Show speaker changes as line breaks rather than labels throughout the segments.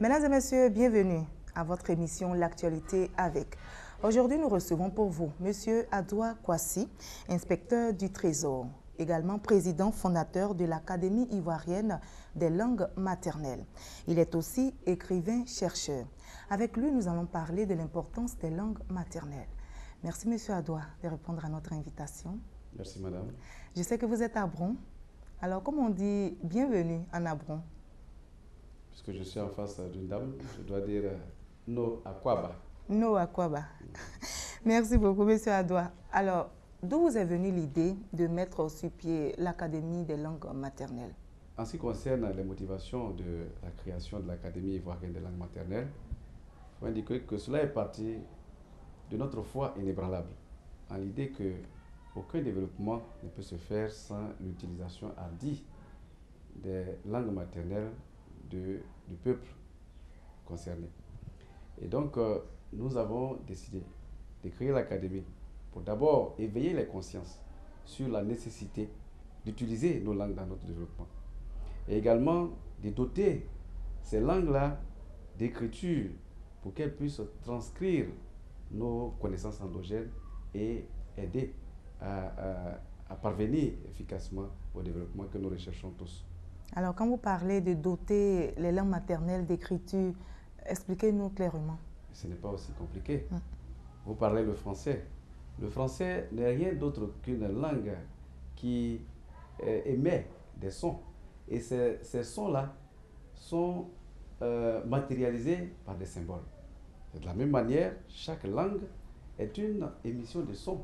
Mesdames et messieurs, bienvenue à votre émission L'actualité avec. Aujourd'hui, nous recevons pour vous Monsieur Adoua Kouassi, inspecteur du Trésor, également président fondateur de l'Académie ivoirienne des langues maternelles. Il est aussi écrivain-chercheur. Avec lui, nous allons parler de l'importance des langues maternelles. Merci Monsieur Adoua de répondre à notre invitation.
Merci madame.
Je sais que vous êtes à Bron. Alors, comme on dit bienvenue en Abron?
Puisque je suis en face d'une dame, je dois dire No Akwaba.
No Akwaba. Merci beaucoup, Monsieur Adoua. Alors, d'où vous est venue l'idée de mettre sur pied l'Académie des langues maternelles?
En ce qui concerne les motivations de la création de l'Académie ivoirienne des langues maternelles, il faut indiquer que cela est parti de notre foi inébranlable, en l'idée que aucun développement ne peut se faire sans l'utilisation hardie des langues maternelles du peuple concerné. Et donc, nous avons décidé de créer l'Académie pour d'abord éveiller les consciences sur la nécessité d'utiliser nos langues dans notre développement. Et également de doter ces langues-là d'écriture pour qu'elles puissent transcrire nos connaissances endogènes et aider à parvenir efficacement au développement que nous recherchons tous.
Alors, quand vous parlez de doter les langues maternelles d'écriture, expliquez-nous clairement.
Ce n'est pas aussi compliqué. Vous parlez le français. Le français n'est rien d'autre qu'une langue qui émet des sons. Et ces sons-là sont matérialisés par des symboles. De la même manière, chaque langue est une émission de sons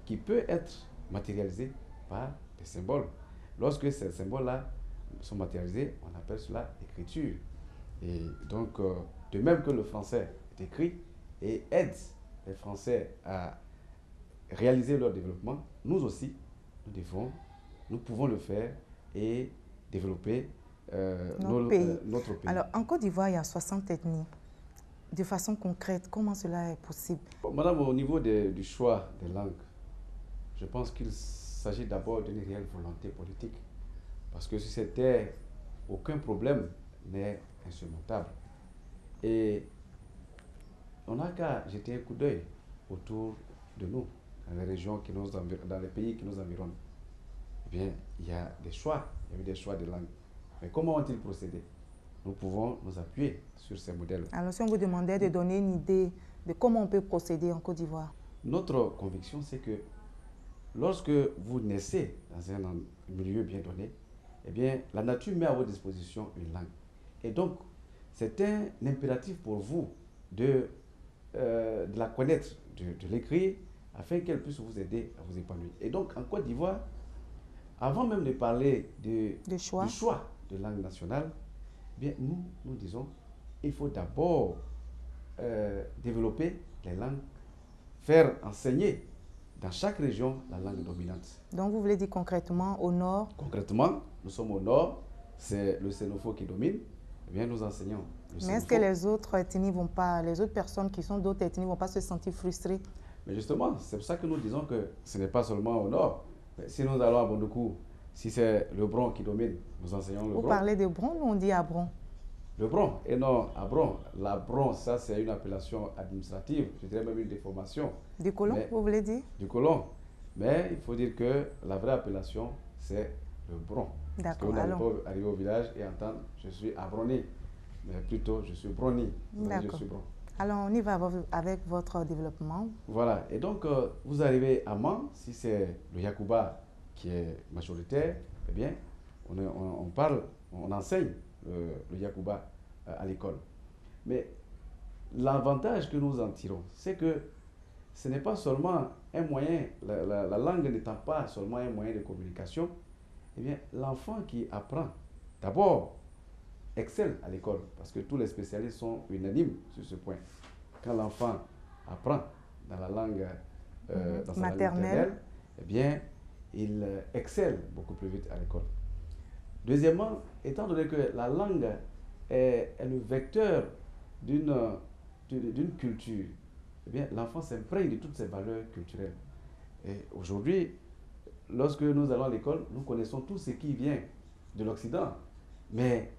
qui peut être matérialisée par des symboles. Lorsque ces symboles-là sont matérialisés, on appelle cela écriture. Et donc, de même que le français est écrit et aide les Français à réaliser leur développement, nous aussi, nous pouvons le faire et développer notre pays.
Alors, en Côte d'Ivoire, il y a 60 ethnies. De façon concrète, comment cela est possible?
Madame, au niveau du choix des langues, je pense qu'il s'agit d'abord d'une réelle volonté politique. Parce que si c'était aucun problème n'est insurmontable. Et on n'a qu'à jeter un coup d'œil autour de nous, dans les régions dans les pays qui nous environnent. Eh bien, il y a des choix, il y a eu des choix de langue. Mais comment ont-ils procédé? Nous pouvons nous appuyer sur ces modèles.
Alors, si on vous demandait de donner une idée de comment on peut procéder en Côte d'Ivoire?
Notre conviction, c'est que lorsque vous naissez dans un milieu bien donné, eh bien, la nature met à votre disposition une langue. Et donc, c'est un impératif pour vous de la connaître, de l'écrire, afin qu'elle puisse vous aider à vous épanouir. Et donc, en Côte d'Ivoire, avant même de parler du choix de langue nationale, eh bien, nous disons, il faut d'abord développer les langues, faire enseigner dans chaque région la langue dominante.
Donc, vous voulez dire concrètement au nord?
Concrètement, nous sommes au nord, c'est le sénopho qui domine. Eh bien, nous enseignons le sénopho.
Mais est-ce que les autres ethnies vont pas, les autres personnes qui sont d'autres ethnies vont pas se sentir frustrées?
Mais justement, c'est pour ça que nous disons que ce n'est pas seulement au nord. Mais si nous allons à Bondoukou, si c'est le Bron qui domine, nous enseignons le Bron.
Vous parlez de Bron ou on dit Abron?
Le Bron, et non Abron. La Bron, ça c'est une appellation administrative, je dirais même une déformation.
Du colon, vous voulez dire?
Du colon. Mais il faut dire que la vraie appellation, c'est le Bron. Parce que vous n'allez pas arriver au village et entendre « je suis Abroni », mais plutôt « je suis Broni ». Je suis Bron.
Alors, on y va avec votre développement.
Voilà. Et donc, vous arrivez à Man, si c'est le Yakuba qui est majoritaire, eh bien, on enseigne le Yakuba à l'école. Mais l'avantage que nous en tirons, c'est que ce n'est pas seulement un moyen, la langue n'étant pas seulement un moyen de communication, eh bien, l'enfant qui apprend, d'abord, excelle à l'école, parce que tous les spécialistes sont unanimes sur ce point. Quand l'enfant apprend dans la langue dans sa langue maternelle, eh bien, il excelle beaucoup plus vite à l'école. Deuxièmement, étant donné que la langue est le vecteur d'une culture, eh bien, l'enfant s'imprègne de toutes ces valeurs culturelles. Et aujourd'hui, lorsque nous allons à l'école, nous connaissons tout ce qui vient de l'Occident. Mais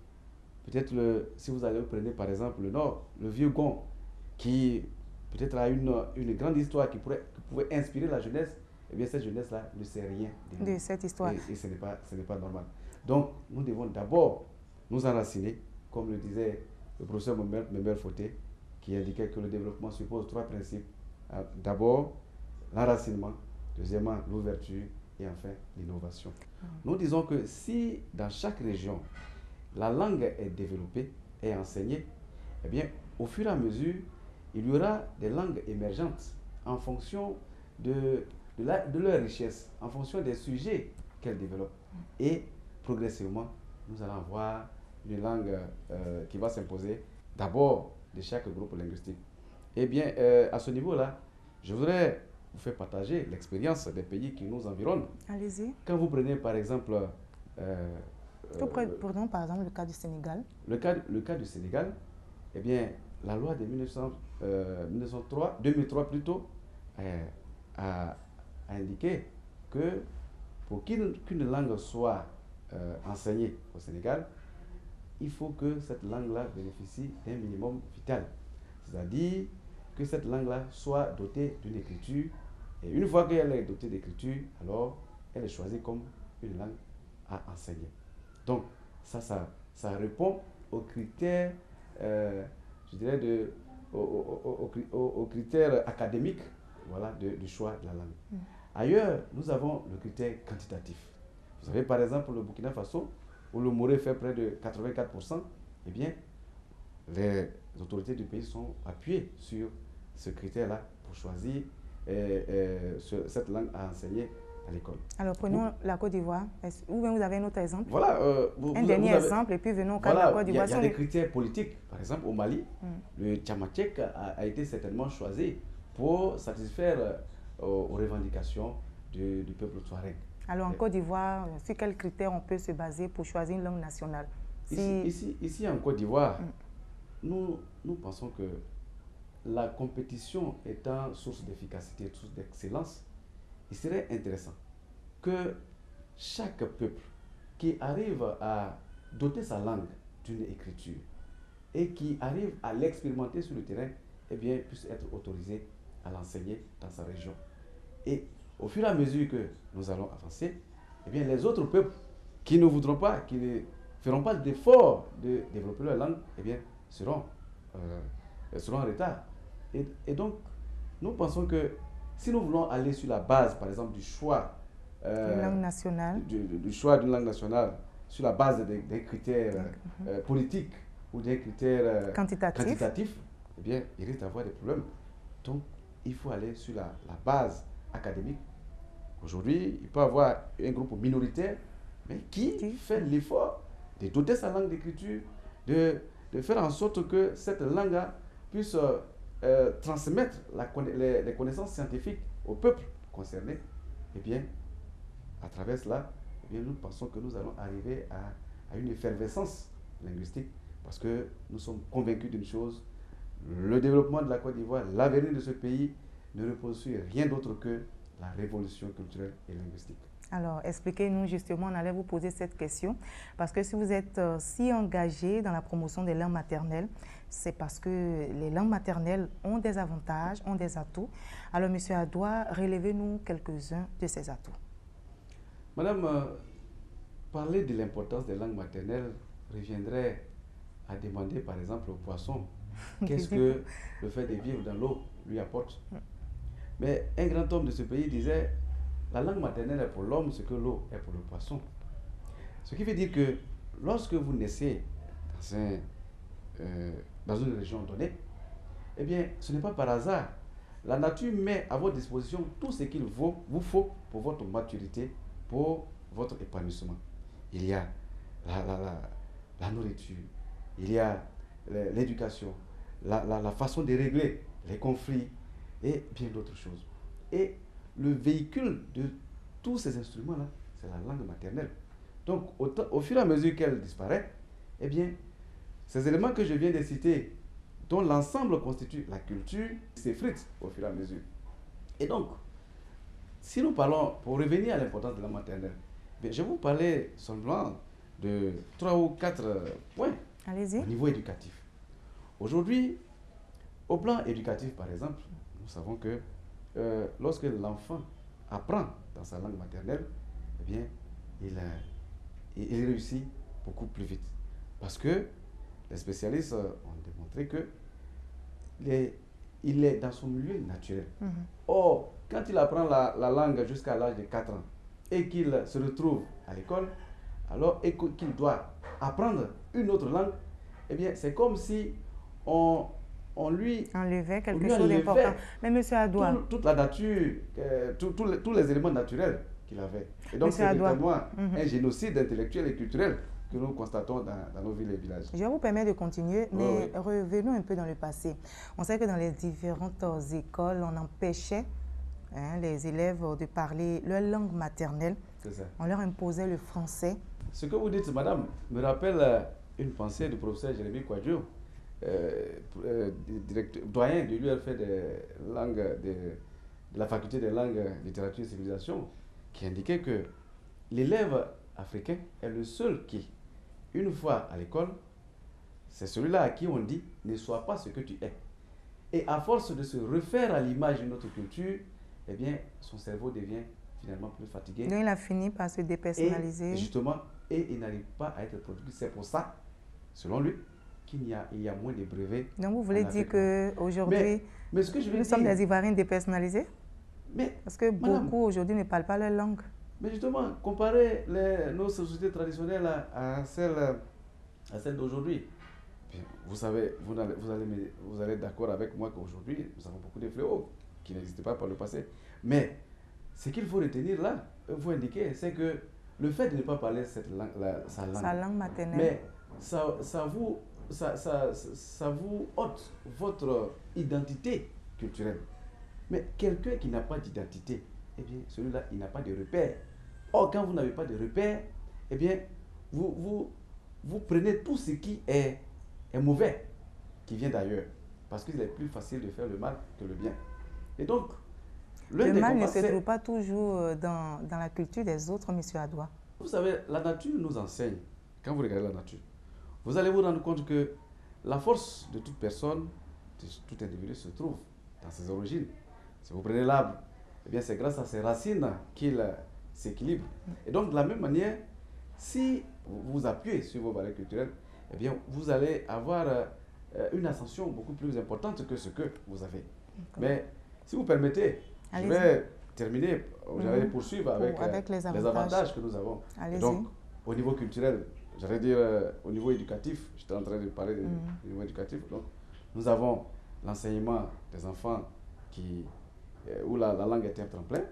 peut-être si vous allez prendre par exemple le Nord, le vieux Gon, qui peut-être a une grande histoire qui pouvait inspirer la jeunesse, eh bien cette jeunesse-là ne sait rien
de cette histoire.
Et ce n'est pas normal. Donc nous devons d'abord nous enraciner, comme le disait le professeur Membel Fauté, qui indiquait que le développement suppose 3 principes. D'abord, l'enracinement, deuxièmement, l'ouverture et enfin l'innovation. Nous disons que si dans chaque région, la langue est développée et enseignée, eh bien, au fur et à mesure, il y aura des langues émergentes en fonction de leur richesse, en fonction des sujets qu'elles développent. Et progressivement, nous allons avoir une langue qui va s'imposer d'abord de chaque groupe linguistique. Eh bien, à ce niveau-là, je voudrais vous faire partager l'expérience des pays qui nous environnent.
Allez-y.
Quand vous prenez par exemple...
prenons par exemple le cas du Sénégal.
Le cas du Sénégal, eh bien, la loi de 2003 plutôt, a indiqué que pour qu'une langue soit enseignée au Sénégal, il faut que cette langue-là bénéficie d'un minimum vital. C'est-à-dire que cette langue-là soit dotée d'une écriture. Et une fois qu'elle est dotée d'écriture, alors elle est choisie comme une langue à enseigner. Donc, ça répond aux critères, je dirais, aux critères académiques, voilà, du choix de la langue. Ailleurs, nous avons le critère quantitatif. Vous avez par exemple le Burkina Faso, où le Moré fait près de 84%, eh bien, les autorités du pays sont appuyées sur ce critère-là pour choisir cette langue à enseigner à l'école.
Alors, prenons la Côte d'Ivoire. Ou bien vous avez un autre exemple?
Voilà.
Un dernier exemple, et puis venons au cas de la Côte d'Ivoire.
Il y a des critères politiques. Par exemple, au Mali, le Tchamatchek a été certainement choisi pour satisfaire aux revendications du peuple touareg.
Alors, en Côte d'Ivoire, sur quels critères on peut se baser pour choisir une langue nationale?
Ici en Côte d'Ivoire, nous pensons que la compétition étant source d'efficacité, source d'excellence, il serait intéressant que chaque peuple qui arrive à doter sa langue d'une écriture et qui arrive à l'expérimenter sur le terrain, eh bien, puisse être autorisé à l'enseigner dans sa région. Et au fur et à mesure que nous allons avancer, eh bien, les autres peuples qui ne voudront pas, qui ne feront pas d'effort de développer leur langue, eh bien, seront en retard. Et donc, nous pensons que si nous voulons aller sur la base, par exemple, du choix
d'une langue nationale,
du choix d'une langue nationale, sur la base des critères politiques ou des critères quantitatifs, eh bien, il risque d'avoir des problèmes. Donc, il faut aller sur la base académique. Aujourd'hui, il peut y avoir un groupe minoritaire, mais qui fait l'effort de doter sa langue d'écriture, de faire en sorte que cette langue puisse transmettre les connaissances scientifiques au peuple concerné. Eh bien, à travers cela, eh bien, nous pensons que nous allons arriver à une effervescence linguistique parce que nous sommes convaincus d'une chose, le développement de la Côte d'Ivoire, l'avenir de ce pays ne repose sur rien d'autre que la révolution culturelle et linguistique.
Alors, expliquez-nous justement, on allait vous poser cette question, parce que si vous êtes si engagé dans la promotion des langues maternelles, c'est parce que les langues maternelles ont des avantages, ont des atouts. Alors, M. Adoua, relevez-nous quelques-uns de ces atouts.
Madame, parler de l'importance des langues maternelles reviendrait à demander, par exemple, au poisson, qu'est-ce que le fait de vivre dans l'eau lui apporte. Mais un grand homme de ce pays disait, la langue maternelle est pour l'homme ce que l'eau est pour le poisson. Ce qui veut dire que lorsque vous naissez dans une région donnée, eh bien, ce n'est pas par hasard. La nature met à votre disposition tout ce qu'il vous faut pour votre maturité, pour votre épanouissement. Il y a la nourriture, il y a l'éducation, la façon de régler les conflits et bien d'autres choses. Et le véhicule de tous ces instruments-là, c'est la langue maternelle. Donc, au fur et à mesure qu'elle disparaît, eh bien, ces éléments que je viens de citer, dont l'ensemble constitue la culture, s'effritent au fur et à mesure. Et donc, si nous parlons, pour revenir à l'importance de la maternelle, je vais vous parler seulement de 3 ou 4 points.
Allez-y.
au niveau éducatif. Aujourd'hui, au plan éducatif, par exemple, nous savons que lorsque l'enfant apprend dans sa langue maternelle, eh bien, il réussit beaucoup plus vite. Parce que les spécialistes ont démontré que il est dans son milieu naturel. Or, quand il apprend la langue jusqu'à l'âge de 4 ans et qu'il se retrouve à l'école, alors qu'il doit apprendre une autre langue, eh bien, c'est comme si on lui
enlevait quelque chose d'important. Mais M. Adoua,
toute la nature, tous les éléments naturels qu'il avait. Et donc, c'est véritablement un génocide intellectuel et culturel que nous constatons dans nos villes et villages.
Je vais vous permettre de continuer, mais revenons un peu dans le passé. On sait que dans les différentes écoles, on empêchait les élèves de parler leur langue maternelle.
C'est ça.
On leur imposait le français.
Ce que vous dites, madame, me rappelle une pensée du professeur Jérémy Kouadio, doyen de l'UFR de la faculté des langues, littérature et civilisation, qui indiquait que l'élève africain est le seul qui, une fois à l'école, c'est celui-là à qui on dit ne sois pas ce que tu es. Et à force de se refaire à l'image de notre culture, eh bien, son cerveau devient finalement plus fatigué.
Donc il a fini par se dépersonnaliser.
Et justement, il n'arrive pas à être productif. C'est pour ça, selon lui, qu'il y a moins de brevets.
Donc vous voulez dire qu'aujourd'hui, nous sommes des Ivoiriens dépersonnalisés? Parce que beaucoup aujourd'hui ne parlent pas leur langue.
Mais justement, comparer nos sociétés traditionnelles à celles d'aujourd'hui, vous savez, vous allez être d'accord avec moi qu'aujourd'hui, nous avons beaucoup de fléaux qui n'existaient pas par le passé. Mais ce qu'il faut retenir là, vous indiquer, c'est que le fait de ne pas parler sa langue
maternelle,
mais ça vous ôte votre identité culturelle. Mais quelqu'un qui n'a pas d'identité, eh bien, celui-là, il n'a pas de repère. Or, quand vous n'avez pas de repère, eh bien, vous prenez tout ce qui est mauvais, qui vient d'ailleurs. Parce qu'il est plus facile de faire le mal que le bien. Et donc,
le mal ne se trouve pas toujours dans la culture des autres, M. Adoua.
Vous savez, la nature nous enseigne. Quand vous regardez la nature, vous allez vous rendre compte que la force de toute personne, de tout individu, se trouve dans ses origines. Si vous prenez l'arbre, eh bien, c'est grâce à ses racines qu'il s'équilibre. Et donc, de la même manière, si vous vous appuyez sur vos valeurs culturelles, eh bien, vous allez avoir une ascension beaucoup plus importante que ce que vous avez. Mais si vous permettez, je vais terminer, j'allais poursuivre avec les avantages que nous avons. Et donc, au niveau culturel, j'allais dire au niveau éducatif, j'étais en train de parler du niveau éducatif, donc nous avons l'enseignement des enfants où la langue est un tremplin.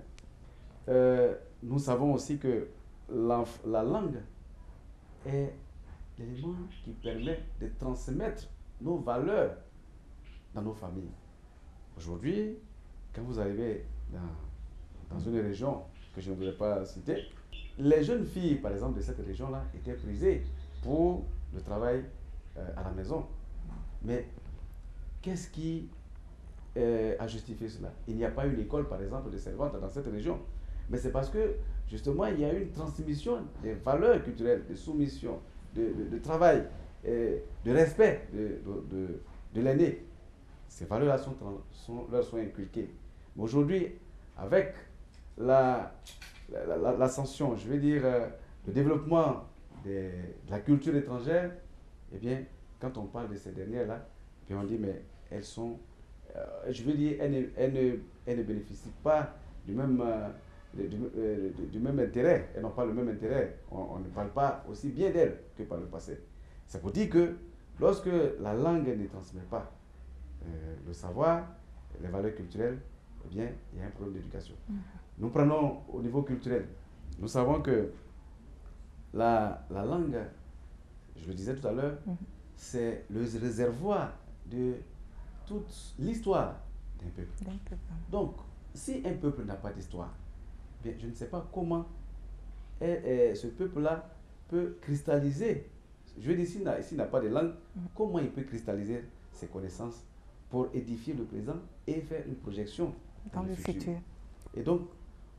Nous savons aussi que la langue est l'élément qui permet de transmettre nos valeurs dans nos familles. Aujourd'hui, quand vous arrivez dans une région que je ne voudrais pas citer, les jeunes filles, par exemple, de cette région-là, étaient prisées pour le travail à la maison. Mais qu'est-ce qui a justifié cela? Il n'y a pas une école, par exemple, de servantes dans cette région. Mais c'est parce que, justement, il y a eu une transmission des valeurs culturelles, de soumission, de travail, de respect de l'aîné. Ces valeurs-là leur sont inculquées. Mais aujourd'hui, avec l'ascension, je veux dire, le développement de la culture étrangère, eh bien, quand on parle de ces dernières-là, puis on dit, mais elles sont, je veux dire, elles ne bénéficient pas du même intérêt, elles n'ont pas le même intérêt. On ne parle pas aussi bien d'elles que par le passé. C'est pour dire que lorsque la langue ne transmet pas le savoir, les valeurs culturelles, eh bien, il y a un problème d'éducation. Nous prenons au niveau culturel. Nous savons que la langue, je le disais tout à l'heure, c'est le réservoir de toute l'histoire d'un peuple. Donc, si un peuple n'a pas d'histoire, bien, je ne sais pas comment ce peuple-là peut cristalliser. Je veux dire, s'il n'a pas de langue, comment il peut cristalliser ses connaissances pour édifier le présent et faire une projection dans le futur. Et donc,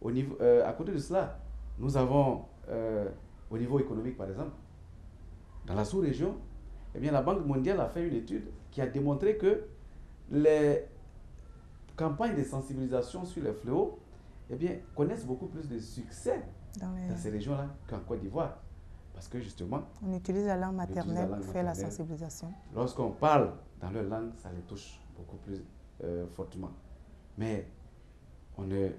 à côté de cela, nous avons, au niveau économique par exemple, dans la sous-région, eh bien, la Banque mondiale a fait une étude qui a démontré que les campagnes de sensibilisation sur les fléaux, eh bien, connaissent beaucoup plus de succès dans ces régions-là qu'en Côte d'Ivoire. Parce que justement,
on utilise la langue maternelle pour faire la sensibilisation.
Lorsqu'on parle dans leur langue, ça les touche beaucoup plus fortement. Mais on est,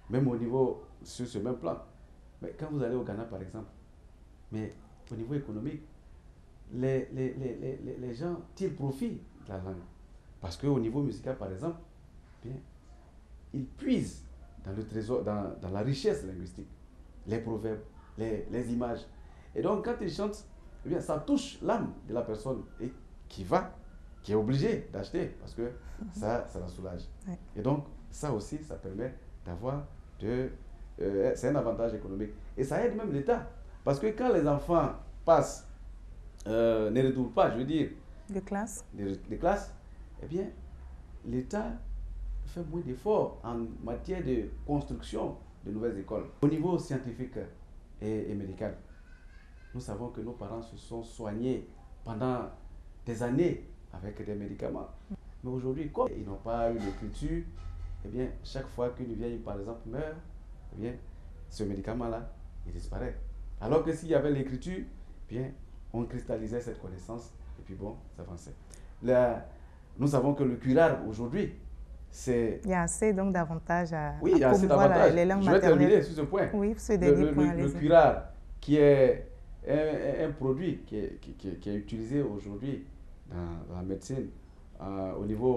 même au niveau, sur ce même plan, mais quand vous allez au Ghana par exemple, mais au niveau économique, les gens tirent profit de la langue. Parce qu'au niveau musical par exemple, bien, ils puisent dans le trésor, dans la richesse linguistique, les proverbes, les images. Et donc, quand ils chantent, eh bien, ça touche l'âme de la personne et qui est obligée d'acheter parce que ça la soulage.
Oui.
Et donc, ça aussi, ça permet d'avoir c'est un avantage économique. Et ça aide même l'État. Parce que quand les enfants passent, ne redoublent pas, je veux dire,
des classes,
eh bien, l'État fait moins d'efforts en matière de construction de nouvelles écoles. Au niveau scientifique et médical, nous savons que nos parents se sont soignés pendant des années avec des médicaments. Mais aujourd'hui, comme ils n'ont pas eu l'écriture, eh bien, chaque fois qu'une vieille, par exemple, meurt, eh bien, ce médicament-là, il disparaît. Alors que s'il y avait l'écriture, eh bien, on cristallisait cette connaissance et puis bon, ça avançait. Nous savons que le curare aujourd'hui, c'est...
Il y a assez donc d'avantages à
oui, il y a assez d'avantages.
Les langues
je vais
maternelles.
terminer sur ce point.
Oui, ce dernier point.
Le curare, qui est un produit qui est utilisé aujourd'hui dans la médecine au niveau